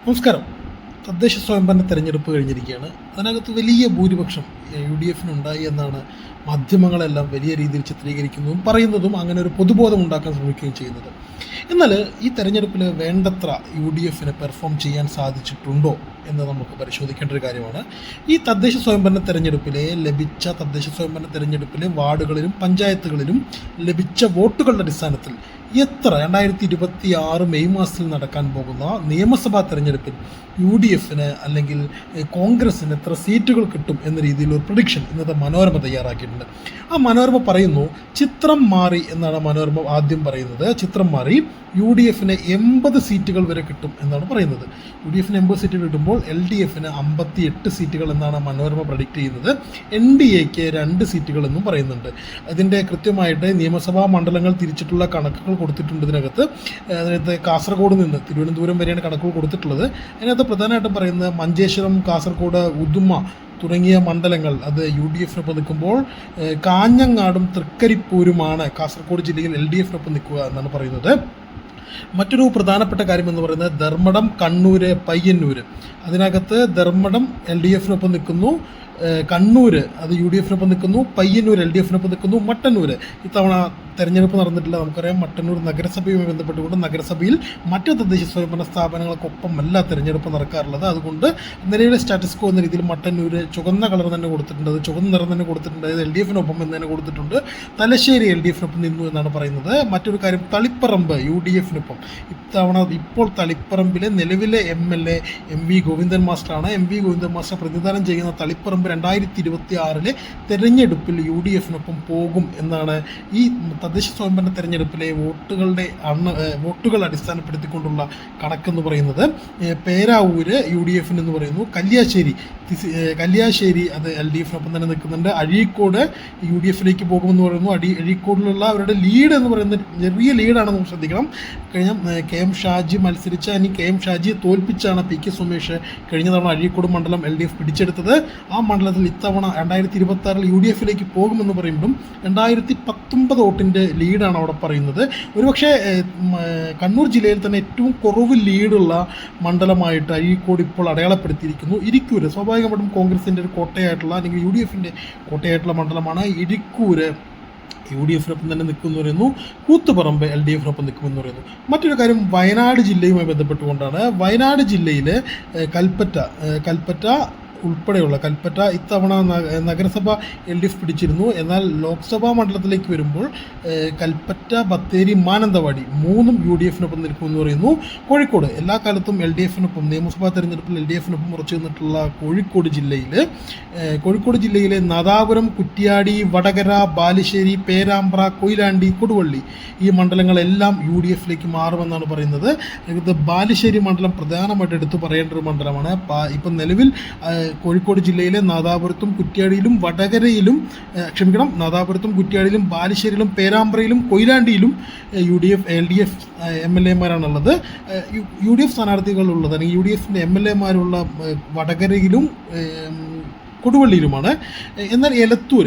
നമസ്കാരം. തദ്ദേശ സ്വയംഭരണ തെരഞ്ഞെടുപ്പ് കഴിഞ്ഞിരിക്കുകയാണ്. അതിനകത്ത് വലിയ ഭൂരിപക്ഷം UDFിനുണ്ടായി എന്നാണ് മാധ്യമങ്ങളെല്ലാം വലിയ രീതിയിൽ ചിത്രീകരിക്കുന്നതും പറയുന്നതും അങ്ങനെ ഒരു പൊതുബോധം ഉണ്ടാക്കാൻ ശ്രമിക്കുകയും ചെയ്യുന്നത്. എന്നാൽ ഈ തെരഞ്ഞെടുപ്പിൽ വേണ്ടത്ര UDFിന് പെർഫോം ചെയ്യാൻ സാധിച്ചിട്ടുണ്ടോ എന്ന് നമുക്ക് പരിശോധിക്കേണ്ട ഒരു കാര്യമാണ്. ഈ തദ്ദേശ സ്വയംഭരണ തെരഞ്ഞെടുപ്പിലെ വാർഡുകളിലും പഞ്ചായത്തുകളിലും ലഭിച്ച വോട്ടുകളുടെ അടിസ്ഥാനത്തിൽ 2026 മെയ് മാസത്തിൽ നടക്കാൻ പോകുന്ന നിയമസഭാ തെരഞ്ഞെടുപ്പിൽ UDFിന് അല്ലെങ്കിൽ കോൺഗ്രസിന് എത്ര സീറ്റുകൾ കിട്ടും എന്ന രീതിയിൽ ഒരു പ്രഡിക്ഷൻ ഇന്നത്തെ മനോരമ തയ്യാറാക്കിയിട്ടുണ്ട്. ആ മനോരമ പറയുന്നു, ചിത്രം മാറി എന്നാണ് മനോരമ ആദ്യം പറയുന്നത്. ചിത്രം മാറി UDFിന് 80 സീറ്റുകൾ വരെ കിട്ടും എന്നാണ് പറയുന്നത്. UDFിന് 80 സീറ്റുകൾ കിട്ടുമ്പോൾ LDFിന് 58 സീറ്റുകൾ എന്നാണ് മനോരമ പ്രഡിക്റ്റ് ചെയ്യുന്നത്. NDAക്ക് 2 സീറ്റുകൾ എന്നും പറയുന്നുണ്ട്. അതിൻ്റെ കൃത്യമായിട്ട് നിയമസഭാ മണ്ഡലങ്ങൾ തിരിച്ചിട്ടുള്ള കണക്കുകൾ കൊടുത്തിട്ടുണ്ട് അതിനകത്ത് കാസർഗോഡ് നിന്ന് തിരുവനന്തപുരം വരെയാണ് കണക്കുകൾ കൊടുത്തിട്ടുള്ളത്. അതിനകത്ത് പ്രധാനമായിട്ടും പറയുന്നത് മഞ്ചേശ്വരം, കാസർഗോഡ്, ഉദുമ തുടങ്ങിയ മണ്ഡലങ്ങൾ അത് UDFിനൊപ്പം നിൽക്കുമ്പോൾ കാഞ്ഞങ്ങാടും തൃക്കരിപ്പൂരുമാണ് കാസർഗോഡ് ജില്ലയിൽ LDFിനൊപ്പം നിൽക്കുക എന്നാണ് പറയുന്നത്. മറ്റൊരു പ്രധാനപ്പെട്ട കാര്യം എന്ന് പറയുന്നത് ധർമ്മടം, കണ്ണൂർ, പയ്യന്നൂർ. അതിനകത്ത് ധർമ്മടം LDFിനൊപ്പം നിൽക്കുന്നു, കണ്ണൂർ അത് UDFിനൊപ്പം നിൽക്കുന്നു, പയ്യന്നൂർ LDFിനൊപ്പം നിൽക്കുന്നു. മട്ടന്നൂർ ഇത്തവണ തെരഞ്ഞെടുപ്പ് നടന്നിട്ടില്ല. നമുക്കറിയാം മട്ടന്നൂർ നഗരസഭയുമായി ബന്ധപ്പെട്ടുകൊണ്ട് നഗരസഭയിൽ മറ്റ് തദ്ദേശ സ്വയംഭരണ സ്ഥാപനങ്ങൾക്കൊപ്പമല്ല തെരഞ്ഞെടുപ്പ് നടക്കാറുള്ളത്. അതുകൊണ്ട് നിലവിലെ സ്റ്റാറ്റസ് കോ എന്ന രീതിയിൽ മട്ടന്നൂർ ചുവന്ന കളർ തന്നെ കൊടുത്തിട്ടുണ്ട്, അത് ചുവന്ന നിറം തന്നെ കൊടുത്തിട്ടുണ്ട്, അത് LDFിനൊപ്പം എന്ന് തന്നെ കൊടുത്തിട്ടുണ്ട്. തലശ്ശേരി LDFിനൊപ്പം നിന്നു എന്നാണ് പറയുന്നത്. മറ്റൊരു കാര്യം തളിപ്പറമ്പ് UDFിനൊപ്പം. ഇപ്പോൾ തളിപ്പറമ്പിലെ നിലവിലെ MLA MV ഗോവിന്ദൻ മാസ്റ്ററാണ്. MV ഗോവിന്ദൻ മാസ്റ്റർ പ്രതിനിധാനം ചെയ്യുന്ന തളിപ്പറമ്പ് 2026 തെരഞ്ഞെടുപ്പിൽ UDFിനൊപ്പം പോകും എന്നാണ് ഈ തദ്ദേശ സ്വയംഭരണ തെരഞ്ഞെടുപ്പിലെ വോട്ടുകൾ അടിസ്ഥാനപ്പെടുത്തിക്കൊണ്ടുള്ള കണക്കെന്ന് പറയുന്നത്. പേരാവൂര് UDFിന് എന്ന് പറയുന്നു, കല്യാശ്ശേരി അത് LDFിനൊപ്പം തന്നെ നിൽക്കുന്നുണ്ട്. അഴീക്കോട് UDFിലേക്ക് പോകുമെന്ന് പറയുന്നു. അഴീക്കോടിലുള്ള അവരുടെ ലീഡ് എന്ന് പറയുന്നത് ചെറിയ ലീഡാണ്, നമുക്ക് ശ്രദ്ധിക്കണം. കഴിഞ്ഞ KM ഷാജി മത്സരിച്ച KM ഷാജിയെ തോൽപ്പിച്ചാണ് PK സുമേഷ് കഴിഞ്ഞ തവണ അഴീക്കോട് മണ്ഡലം LDF പിടിച്ചെടുത്തത്. ആ മണ്ഡലത്തിൽ ഇത്തവണ 2026 UDFിലേക്ക് പോകുമെന്ന് പറയുമ്പം 2019 വോട്ടിൻ്റെ ലീഡാണ് അവിടെ പറയുന്നത്. ഒരുപക്ഷെ കണ്ണൂർ ജില്ലയിൽ തന്നെ ഏറ്റവും കുറവ് ലീഡുള്ള മണ്ഡലമായിട്ട് അഴീക്കോട് ഇപ്പോൾ അടയാളപ്പെടുത്തിയിരിക്കുന്നു. ഇരിക്കൂര് സ്വാഭാവികമായിട്ടും കോൺഗ്രസിൻ്റെ ഒരു കോട്ടയായിട്ടുള്ള അല്ലെങ്കിൽ UDFിൻ്റെ കോട്ടയായിട്ടുള്ള മണ്ഡലമാണ്. ഇരിക്കൂര് UDFിനൊപ്പം തന്നെ നിൽക്കുമെന്ന് പറയുന്നു. കൂത്തുപറമ്പ് LDFിനൊപ്പം നിൽക്കുമെന്ന് പറയുന്നു. മറ്റൊരു കാര്യം വയനാട് ജില്ലയുമായി ബന്ധപ്പെട്ടുകൊണ്ടാണ്. വയനാട് ജില്ലയിൽ കൽപ്പറ്റ ഉൾപ്പെടെയുള്ള കൽപ്പറ്റ ഇത്തവണ നഗരസഭ LDF പിടിച്ചിരുന്നു. എന്നാൽ ലോക്സഭാ മണ്ഡലത്തിലേക്ക് വരുമ്പോൾ കൽപ്പറ്റ, ബത്തേരി, മാനന്തവാടി 3ഉം UDFിനൊപ്പം നിൽക്കുമെന്ന് പറയുന്നു. കോഴിക്കോട് എല്ലാ കാലത്തും LDFിനൊപ്പം നിയമസഭാ തെരഞ്ഞെടുപ്പിൽ LDFിനൊപ്പം ഉറച്ചു നിന്നിട്ടുള്ള കോഴിക്കോട് ജില്ലയിലെ നാദാപുരം, കുറ്റ്യാടി, വടകര, ബാലുശ്ശേരി, പേരാമ്പ്ര, കൊയിലാണ്ടി, കൊടുവള്ളി ഈ മണ്ഡലങ്ങളെല്ലാം UDFിലേക്ക് മാറുമെന്നാണ് പറയുന്നത്. ഇത് ബാലുശ്ശേരി മണ്ഡലം പ്രധാനമായിട്ട് എടുത്തു പറയേണ്ട ഒരു മണ്ഡലമാണ്. ഇപ്പം നിലവിൽ കോഴിക്കോട് ജില്ലയിലെ നാദാപുരത്തും കുറ്റ്യാടിയിലും ബാലുശ്ശേരിയിലും പേരാമ്പ്രയിലും കൊയിലാണ്ടിയിലും LDF MLAമാരാണുള്ളത്. UDF സ്ഥാനാർത്ഥികളുള്ളത് അല്ലെങ്കിൽ UDFിൻ്റെ MLAമാരുള്ള വടകരയിലും കൊടുവള്ളിയിലുമാണ്. എന്നാൽ എലത്തൂർ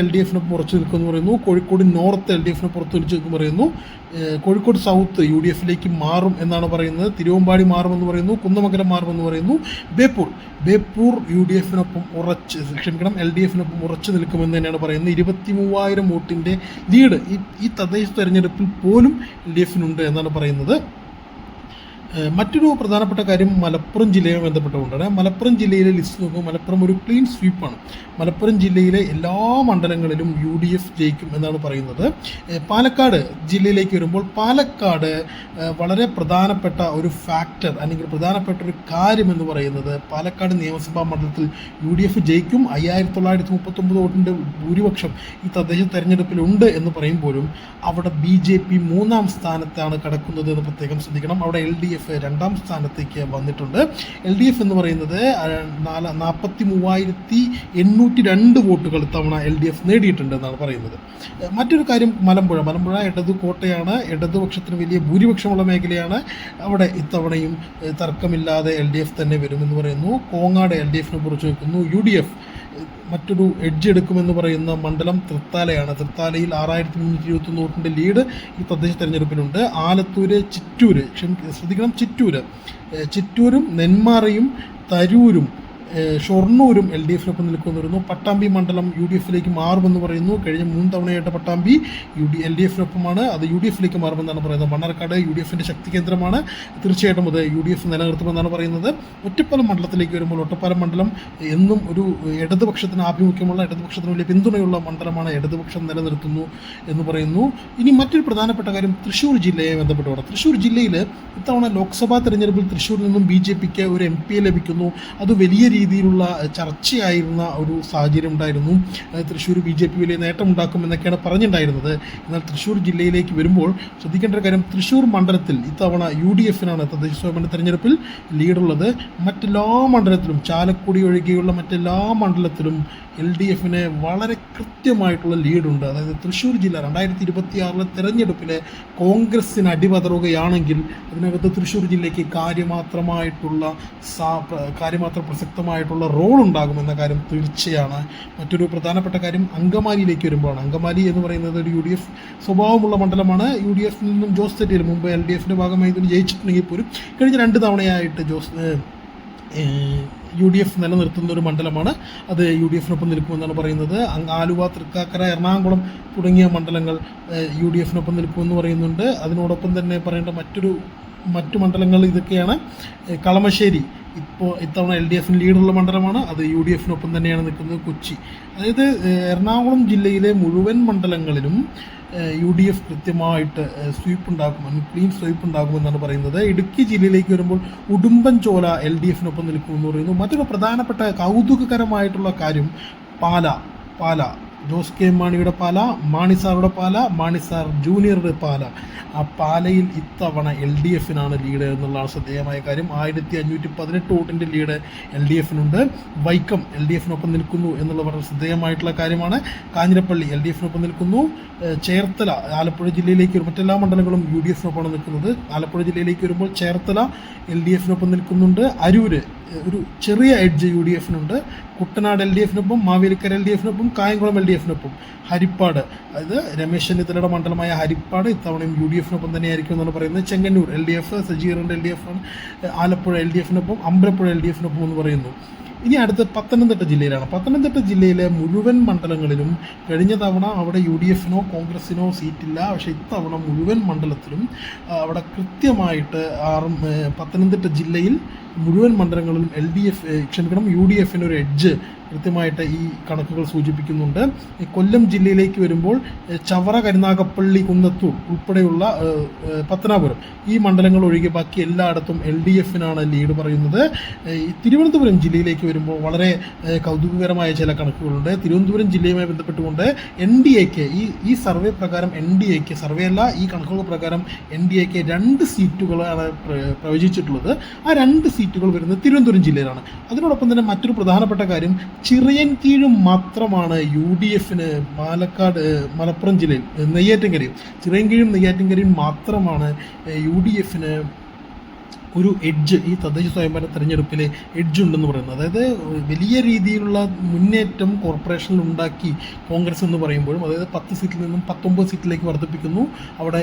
LDFിനൊപ്പം ഉറച്ചു നിൽക്കുമെന്ന് പറയുന്നു. കോഴിക്കോട് നോർത്ത് LDFിനൊപ്പം ഉറച്ചു നിൽക്കുമെന്ന് പറയുന്നു. കോഴിക്കോട് സൗത്ത് UDFിലേക്ക് മാറും എന്നാണ് പറയുന്നത്. തിരുവമ്പാടി മാറുമെന്ന് പറയുന്നു. കുന്നമംഗലം മാറുമെന്ന് പറയുന്നു. ബേപ്പൂർ LDFിനൊപ്പം ഉറച്ചു നിൽക്കുമെന്ന് തന്നെയാണ് പറയുന്നത്. 23,000 വോട്ടിൻ്റെ ലീഡ് ഈ തദ്ദേശ തെരഞ്ഞെടുപ്പിൽ പോലും LDFിനുണ്ട് എന്നാണ് പറയുന്നത്. മറ്റൊരു പ്രധാനപ്പെട്ട കാര്യം മലപ്പുറം ജില്ലയുമായി ബന്ധപ്പെട്ടുകൊണ്ടാണ്. മലപ്പുറം ജില്ലയിലെ ലിസ്റ്റ് നോക്കുമ്പോൾ മലപ്പുറം ഒരു ക്ലീൻ സ്വീപ്പാണ്. മലപ്പുറം ജില്ലയിലെ എല്ലാ മണ്ഡലങ്ങളിലും UDF ജയിക്കും എന്നാണ് പറയുന്നത്. പാലക്കാട് ജില്ലയിലേക്ക് വരുമ്പോൾ പാലക്കാട് വളരെ പ്രധാനപ്പെട്ട ഒരു ഫാക്ടർ അല്ലെങ്കിൽ പ്രധാനപ്പെട്ട ഒരു കാര്യം എന്ന് പറയുന്നത് പാലക്കാട് നിയമസഭാ മണ്ഡലത്തിൽ UDF ജയിക്കും. 5,939 വോട്ടിൻ്റെ ഭൂരിപക്ഷം ഈ തദ്ദേശ തെരഞ്ഞെടുപ്പിലുണ്ട് എന്ന് പറയുമ്പോഴും അവിടെ BJP 3ാം സ്ഥാനത്താണ് കിടക്കുന്നത് എന്ന് പ്രത്യേകം ശ്രദ്ധിക്കണം. അവിടെ LDF 2ാം സ്ഥാനത്തേക്ക് വന്നിട്ടുണ്ട്. LDF എന്ന് പറയുന്നത് 43,802 വോട്ടുകൾ ഇത്തവണ LDF നേടിയിട്ടുണ്ട് എന്നാണ് പറയുന്നത്. മറ്റൊരു കാര്യം മലമ്പുഴ ഇടതു കോട്ടയാണ്. ഇടതുപക്ഷത്തിന് വലിയ ഭൂരിപക്ഷമുള്ള മേഖലയാണ്. അവിടെ ഇത്തവണയും തർക്കമില്ലാതെ LDF തന്നെ വരുമെന്ന് പറയുന്നു. കോങ്ങാട് LDFിനെ കുറിച്ച് വെക്കുന്നു. മറ്റൊരു എഡ്ജ് എടുക്കുമെന്ന് പറയുന്ന മണ്ഡലം തൃത്താലയാണ്. തൃത്താലയിൽ 6321 വോട്ടിൻ്റെ ലീഡ് ഈ തദ്ദേശ തെരഞ്ഞെടുപ്പിലുണ്ട്. ആലത്തൂര്, ചിറ്റൂരും നെന്മാറയും തരൂരും ഷൊർണൂരും LDFിനൊപ്പം നിൽക്കുമെന്ന്. പട്ടാമ്പി മണ്ഡലം UDFിലേക്ക് മാറുമെന്ന് പറയുന്നു. കഴിഞ്ഞ 3 തവണയായിട്ട് പട്ടാമ്പി LDFിനൊപ്പമാണ്, അത് UDFിലേക്ക് മാറുമെന്നാണ് പറയുന്നത്. മണ്ണാർക്കാട് UDFിൻ്റെ ശക്തി കേന്ദ്രമാണ്, തീർച്ചയായിട്ടും അത് UDF നിലനിർത്തുമെന്നാണ് പറയുന്നത്. ഒറ്റപ്പാലം മണ്ഡലത്തിലേക്ക് വരുമ്പോൾ ഒറ്റപ്പാലം മണ്ഡലം എന്നും ഒരു ഇടതുപക്ഷത്തിന് ആഭിമുഖ്യമുള്ള, ഇടതുപക്ഷത്തിന് വലിയ പിന്തുണയുള്ള മണ്ഡലമാണ്, ഇടതുപക്ഷം നിലനിർത്തുന്നു എന്ന് പറയുന്നു. ഇനി മറ്റൊരു പ്രധാനപ്പെട്ട കാര്യം തൃശ്ശൂർ ജില്ലയെ ബന്ധപ്പെട്ടുകൊണ്ട്, തൃശ്ശൂർ ജില്ലയിൽ ഇത്തവണ ലോക്സഭാ തെരഞ്ഞെടുപ്പിൽ തൃശ്ശൂരിൽ നിന്നും BJPക്ക് ഒരു MP ലഭിക്കുന്നു. അത് വലിയ രീതിയിലുള്ള ചർച്ചയായിരുന്ന ഒരു സാഹചര്യം ഉണ്ടായിരുന്നു. തൃശ്ശൂർ BJP വലിയ നേട്ടമുണ്ടാക്കുമെന്നൊക്കെയാണ് പറഞ്ഞിട്ടുണ്ടായിരുന്നത്. എന്നാൽ തൃശ്ശൂർ ജില്ലയിലേക്ക് വരുമ്പോൾ ശ്രദ്ധിക്കേണ്ട ഒരു കാര്യം, തൃശ്ശൂർ മണ്ഡലത്തിൽ ഇത്തവണ UDFിനാണ് തദ്ദേശ സ്വയംഭരണ തെരഞ്ഞെടുപ്പിൽ ലീഡുള്ളത്. മറ്റെല്ലാ മണ്ഡലത്തിലും, ചാലക്കുടി ഒഴികെയുള്ള മറ്റെല്ലാ മണ്ഡലത്തിലും LDFിന് വളരെ കൃത്യമായിട്ടുള്ള ലീഡുണ്ട്. അതായത് തൃശ്ശൂർ ജില്ല 2026 തെരഞ്ഞെടുപ്പിലെ കോൺഗ്രസ്സിന് അടിപതറുകയാണെങ്കിൽ അതിനകത്ത് തൃശ്ശൂർ ജില്ലയ്ക്ക് കാര്യമാത്ര പ്രസക്തമായിട്ടുള്ള റോൾ ഉണ്ടാകുമെന്ന കാര്യം തീർച്ചയാണ്. മറ്റൊരു പ്രധാനപ്പെട്ട കാര്യം അങ്കമാലിയിലേക്ക് വരുമ്പോഴാണ്. അങ്കമാലി എന്ന് പറയുന്നത് ഒരു UDF സ്വഭാവമുള്ള മണ്ഡലമാണ്. UDFിൽ നിന്നും ജോസ് തെറ്റയിൽ മുമ്പ് LDFിൻ്റെ ഭാഗമായി ഇതിന് ജയിച്ചിട്ടുണ്ടെങ്കിൽ പോലും കഴിഞ്ഞ 2 തവണയായിട്ട് UDF നിലനിർത്തുന്ന ഒരു മണ്ഡലമാണ്. അത് UDFിനൊപ്പം നിൽക്കുമെന്നാണ് പറയുന്നത്. ആലുവ, തൃക്കാക്കര, എറണാകുളം തുടങ്ങിയ മണ്ഡലങ്ങൾ UDFിനൊപ്പം നിൽക്കുമെന്ന് പറയുന്നുണ്ട്. അതിനോടൊപ്പം തന്നെ പറയേണ്ട മറ്റു മണ്ഡലങ്ങൾ ഇതൊക്കെയാണ്. കളമശ്ശേരി ഇത്തവണ LDFിന് ലീഡുള്ള മണ്ഡലമാണ്, അത് UDFിനൊപ്പം തന്നെയാണ് നിൽക്കുന്നത്. കൊച്ചി, അതായത് എറണാകുളം ജില്ലയിലെ മുഴുവൻ മണ്ഡലങ്ങളിലും UDF കൃത്യമായിട്ട് ക്ലീൻ സ്വീപ്പ് ഉണ്ടാകുമെന്നാണ് പറയുന്നത്. ഇടുക്കി ജില്ലയിലേക്ക് വരുമ്പോൾ ഉടുമ്പൻചോല LDFിനൊപ്പം നിൽക്കുമെന്ന് പറയുന്നു. മറ്റൊരു പ്രധാനപ്പെട്ട കൗതുകകരമായിട്ടുള്ള കാര്യം പാല ജോസ് കെ മാണിയുടെ പാല, മാണി സാറുടെ പാല, മാണി സാർ ജൂനിയറുടെ പാല. ആ പാലയിൽ ഇത്തവണ LDFിനാണ് ലീഡ് എന്നുള്ളതാണ് ശ്രദ്ധേയമായ കാര്യം. 1518 വോട്ടിൻ്റെ ലീഡ് LDFിനുണ്ട്. വൈക്കം LDFിനൊപ്പം നിൽക്കുന്നു എന്നുള്ള വളരെ ശ്രദ്ധേയമായിട്ടുള്ള കാര്യമാണ്. കാഞ്ഞിരപ്പള്ളി LDFിനൊപ്പം നിൽക്കുന്നു. ചേർത്തല, ആലപ്പുഴ ജില്ലയിലേക്ക് വരും, മറ്റെല്ലാ മണ്ഡലങ്ങളും UDFിനൊപ്പമാണ് നിൽക്കുന്നത്. ആലപ്പുഴ ജില്ലയിലേക്ക് വരുമ്പോൾ ചേർത്തല LDFിനൊപ്പം നിൽക്കുന്നുണ്ട്. അരൂര് ഒരു ചെറിയ എഡ്ജ് UDFിനുണ്ട്. കുട്ടനാട് LDFിനൊപ്പം, മാവേലിക്കര LDFിനൊപ്പം, കായംകുളം LDFിനൊപ്പം. ഹരിപ്പാട്, അതായത് രമേശ് ചെന്നിത്തലയുടെ മണ്ഡലമായ ഹരിപ്പാട് ഇത്തവണയും UDFിനൊപ്പം തന്നെയായിരിക്കും എന്നാണ് പറയുന്നത്. ചെങ്ങന്നൂർ LDF സജീറിൻ്റെ LDF ആണ്. ആലപ്പുഴ LDFിനൊപ്പം, അമ്പലപ്പുഴ LDFിനൊപ്പം എന്ന് പറയുന്നു. ഇനി അടുത്ത് പത്തനംതിട്ട ജില്ലയിലാണ്. പത്തനംതിട്ട ജില്ലയിലെ മുഴുവൻ മണ്ഡലങ്ങളിലും കഴിഞ്ഞ തവണ അവിടെ UDFിനോ കോൺഗ്രസ്സിനോ സീറ്റില്ല. പക്ഷേ ഇത്തവണ മുഴുവൻ മണ്ഡലത്തിലും അവിടെ കൃത്യമായിട്ട് പത്തനംതിട്ട ജില്ലയിൽ മുഴുവൻ മണ്ഡലങ്ങളിലും UDFിന് ഒരു എഡ്ജ് കൃത്യമായിട്ട് ഈ കണക്കുകൾ സൂചിപ്പിക്കുന്നുണ്ട്. കൊല്ലം ജില്ലയിലേക്ക് വരുമ്പോൾ ചവറ, കരുനാഗപ്പള്ളി, കുന്നത്തൂർ ഉൾപ്പെടെയുള്ള പത്തനാപുരം ഈ മണ്ഡലങ്ങൾ ഒഴികെ ബാക്കി എല്ലായിടത്തും LDFിനാണ് ലീഡ് പറയുന്നത്. തിരുവനന്തപുരം ജില്ലയിലേക്ക് വരുമ്പോൾ വളരെ കൗതുകകരമായ ചില കണക്കുകളുണ്ട്. തിരുവനന്തപുരം ജില്ലയുമായി ബന്ധപ്പെട്ടുകൊണ്ട് NDAക്ക് ഈ സർവേ പ്രകാരം ഈ കണക്കുകൾ പ്രകാരം NDAക്ക് 2 സീറ്റുകളാണ് പ്രവചിച്ചിട്ടുള്ളത്. ആ 2 സീറ്റുകൾ വരുന്നത് തിരുവനന്തപുരം ജില്ലയിലാണ്. അതിനോടൊപ്പം തന്നെ മറ്റൊരു പ്രധാനപ്പെട്ട കാര്യം, ചിറയൻകീഴും മാത്രമാണ് UDFിന് മലപ്പുറം ജില്ലയിൽ നെയ്യാറ്റിൻകരയും മാത്രമാണ് UDFിന് ഒരു എഡ്ജ്, ഈ തദ്ദേശ സ്വയംഭരണ തെരഞ്ഞെടുപ്പിലെ എഡ്ജ് ഉണ്ടെന്ന് പറയുന്നത്. അതായത് വലിയ രീതിയിലുള്ള മുന്നേറ്റം കോർപ്പറേഷനിൽ ഉണ്ടാക്കി കോൺഗ്രസ് എന്ന് പറയുമ്പോഴും, അതായത് 10 സീറ്റിൽ നിന്നും 19 സീറ്റിലേക്ക് വർദ്ധിപ്പിക്കുന്നു. അവിടെ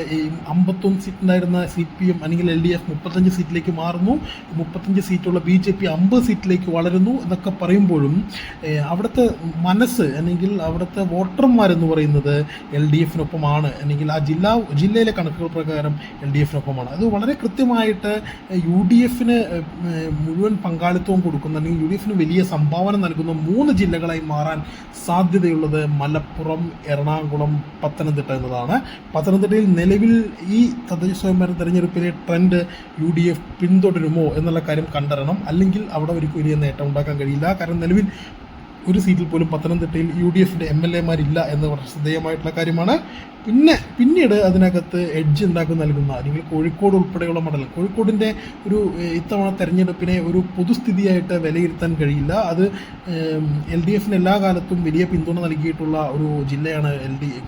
51 സീറ്റുണ്ടായിരുന്ന CPM അല്ലെങ്കിൽ LDF 35 സീറ്റിലേക്ക് മാറുന്നു. 35 സീറ്റുള്ള BJP 50 സീറ്റിലേക്ക് വളരുന്നു എന്നൊക്കെ പറയുമ്പോഴും അവിടുത്തെ മനസ്സ് അല്ലെങ്കിൽ അവിടുത്തെ വോട്ടർമാരെന്ന് പറയുന്നത് LDFിനൊപ്പമാണ്, അല്ലെങ്കിൽ ആ ജില്ലയിലെ കണക്കുകൾ പ്രകാരം LDFിനൊപ്പമാണ്. അത് വളരെ കൃത്യമായിട്ട് UDFിന് മുഴുവൻ പങ്കാളിത്തവും കൊടുക്കുന്ന, അല്ലെങ്കിൽ UDFിന് വലിയ സംഭാവന നൽകുന്ന 3 ജില്ലകളായി മാറാൻ സാധ്യതയുള്ളത് മലപ്പുറം, എറണാകുളം, പത്തനംതിട്ട എന്നതാണ്. പത്തനംതിട്ടയിൽ നിലവിൽ ഈ തദ്ദേശ സ്വയംഭരണ തെരഞ്ഞെടുപ്പിലെ ട്രെൻഡ് UDF പിന്തുടരുമോ എന്നുള്ള കാര്യം കണ്ടറിയണം. അല്ലെങ്കിൽ അവിടെ ഒരു വലിയ നേട്ടം ഉണ്ടാക്കാൻ കഴിയില്ല. കാരണം നിലവിൽ ഒരു സീറ്റിൽ പോലും പത്തനംതിട്ടയിൽ UDFിൻ്റെ MLAമാരില്ല എന്ന് വളരെ ശ്രദ്ധേയമായിട്ടുള്ള കാര്യമാണ്. പിന്നീട് അതിനകത്ത് എഡ്ജ് നൽകുന്ന അല്ലെങ്കിൽ കോഴിക്കോട് ഉൾപ്പെടെയുള്ള മണ്ഡലം, കോഴിക്കോടിൻ്റെ ഒരു ഇത്തവണ തെരഞ്ഞെടുപ്പിനെ ഒരു പൊതുസ്ഥിതിയായിട്ട് വിലയിരുത്താൻ കഴിയില്ല. അത് LDFന് എല്ലാ കാലത്തും വലിയ പിന്തുണ നൽകിയിട്ടുള്ള ഒരു ജില്ലയാണ്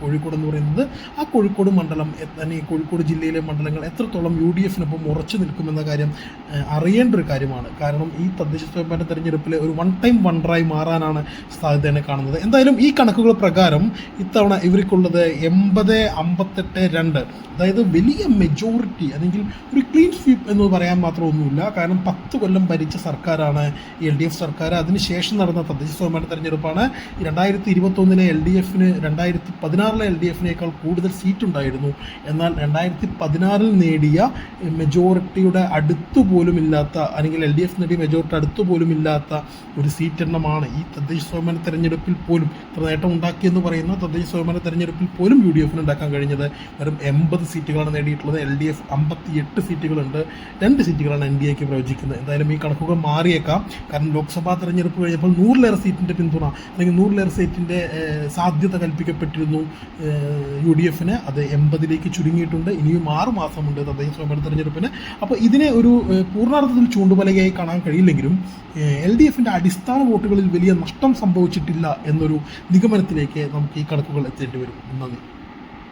കോഴിക്കോട് എന്ന് പറയുന്നത്. ആ കോഴിക്കോട് മണ്ഡലം അല്ലെങ്കിൽ കോഴിക്കോട് ജില്ലയിലെ മണ്ഡലങ്ങൾ എത്രത്തോളം UDFനൊപ്പം ഉറച്ചു നിൽക്കുമെന്ന കാര്യം അറിയേണ്ട ഒരു കാര്യമാണ്. കാരണം ഈ തദ്ദേശ സ്വയംഭരണ തെരഞ്ഞെടുപ്പിൽ ഒരു വൺ ടൈം വണ്ടറായി മാറാനാണ് സാധ്യതയെ കാണുന്നത്. എന്തായാലും ഈ കണക്കുകൾ പ്രകാരം ഇത്തവണ ഇവർക്കുള്ളത് 80-58-2, അതായത് വലിയ മെജോറിറ്റി അല്ലെങ്കിൽ ഒരു ക്ലീൻ സ്വീപ്പ് എന്ന് പറയാൻ മാത്രമൊന്നുമില്ല. കാരണം 10 കൊല്ലം ഭരിച്ച സർക്കാരാണ് LDF സർക്കാർ. അതിനുശേഷം നടന്ന തദ്ദേശ സ്വയംഭരണ തെരഞ്ഞെടുപ്പാണ്. 2021 LDFന് 2016 LDFനേക്കാൾ കൂടുതൽ സീറ്റ് ഉണ്ടായിരുന്നു. എന്നാൽ 2016 നേടിയ മെജോറിറ്റിയുടെ അടുത്തുപോലുമില്ലാത്ത അല്ലെങ്കിൽ LDF നേടിയ മെജോറിറ്റി അടുത്തുപോലുമില്ലാത്ത ഒരു സീറ്റ് എണ്ണമാണ് ഈ തദ്ദേശ സ്വയംഭരണ തെരഞ്ഞെടുപ്പിൽ പോലും ഇത്ര നേട്ടം ഉണ്ടാക്കിയെന്ന് പറയുന്ന തദ്ദേശ സ്വയംഭരണ തെരഞ്ഞെടുപ്പിൽ പോലും UDFന് ഉണ്ടാക്കാൻ കഴിഞ്ഞത്. വെറും 80 സീറ്റുകളാണ് നേടിയിട്ടുള്ളത്. LDF 58 സീറ്റുകളുണ്ട്. 2 സീറ്റുകളാണ് NDAക്ക് പ്രവചിക്കുന്നത്. എന്തായാലും ഈ കണക്കുകൾ മാറിയേക്കാം. കാരണം ലോക്സഭാ തെരഞ്ഞെടുപ്പ് കഴിഞ്ഞപ്പോൾ 100-ലേറെ സീറ്റിൻ്റെ പിന്തുണ അല്ലെങ്കിൽ 100-ലേറെ സീറ്റിൻ്റെ സാധ്യത കൽപ്പിക്കപ്പെട്ടിരുന്നു UDFന്. അത് 80-ലേക്ക് ചുരുങ്ങിയിട്ടുണ്ട്. ഇനിയും 6 മാസമുണ്ട് തദ്ദേശ സ്വയംഭരണ തെരഞ്ഞെടുപ്പിന്. അപ്പോൾ ഇതിനെ ഒരു പൂർണ്ണാർത്ഥത്തിൽ ചൂണ്ടുപലകയായി കാണാൻ കഴിയില്ലെങ്കിലും LDFൻ്റെ അടിസ്ഥാന വോട്ടുകളിൽ വലിയ നഷ്ടം സംഭവിച്ചിട്ടില്ല എന്നൊരു നിഗമനത്തിലേക്ക് നമുക്ക് ഈ കണക്കുകൾ എത്തേണ്ടി വരും. നന്ദി.